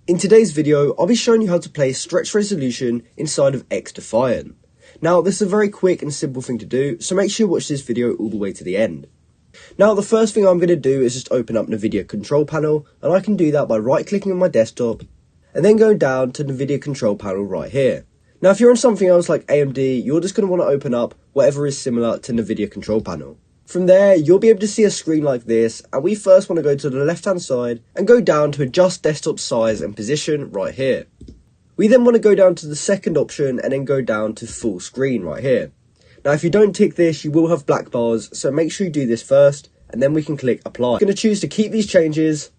In today's video, I'll be showing you how to play stretch resolution inside of XDefiant. Now, this is a very quick and simple thing to do, so make sure you watch this video all the way to the end. Now, the first thing I'm going to do is just open up NVIDIA control panel, and I can do that by right clicking on my desktop, and then going down to NVIDIA control panel right here. Now, if you're on something else like AMD, you're just going to want to open up whatever is similar to NVIDIA control panel. From there, you'll be able to see a screen like this, and we first want to go to the left hand side and go down to adjust desktop size and position right here. We then want to go down to the second option and then go down to full screen right here. Now, if you don't tick this, you will have black bars, so make sure you do this first, and then we can click apply. I'm going to choose to keep these changes,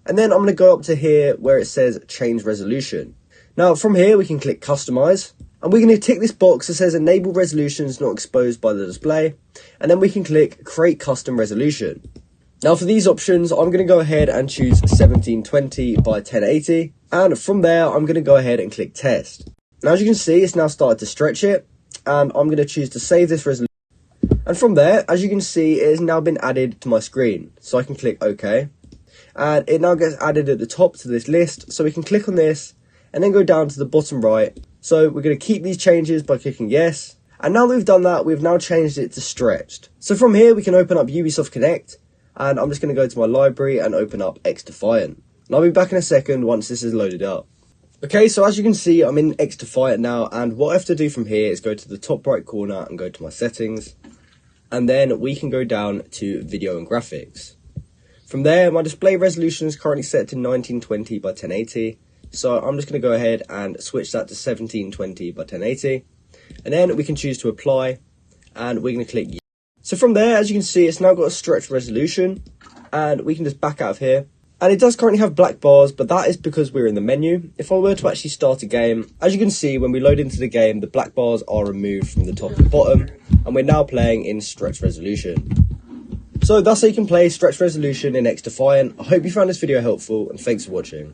and then I'm going to go up to here where it says change resolution. Now, from here, we can click customize. And we're going to tick this box that says enable resolutions not exposed by the display. And then we can click create custom resolution. Now for these options, I'm going to go ahead and choose 1720 by 1080. And from there, I'm going to go ahead and click test. Now as you can see, it's now started to stretch it. And I'm going to choose to save this resolution. And from there, as you can see, it has now been added to my screen. So I can click OK. And it now gets added at the top to this list. So we can click on this and then go down to the bottom right. So we're going to keep these changes by clicking yes. And now that we've done that, we've now changed it to stretched. So from here, we can open up Ubisoft Connect. And I'm just going to go to my library and open up XDefiant. And I'll be back in a second once this is loaded up. Okay, so as you can see, I'm in XDefiant now. And what I have to do from here is go to the top right corner and go to my settings. And then we can go down to video and graphics. From there, my display resolution is currently set to 1920 by 1080. So I'm just going to go ahead and switch that to 1720 by 1080. And then we can choose to apply. And we're going to click yes. So from there, as you can see, it's now got a stretch resolution. And we can just back out of here. And it does currently have black bars, but that is because we're in the menu. If I were to actually start a game, as you can see, when we load into the game, the black bars are removed from the top and bottom. And we're now playing in stretch resolution. So that's how you can play stretch resolution in XDefiant. I hope you found this video helpful, and thanks for watching.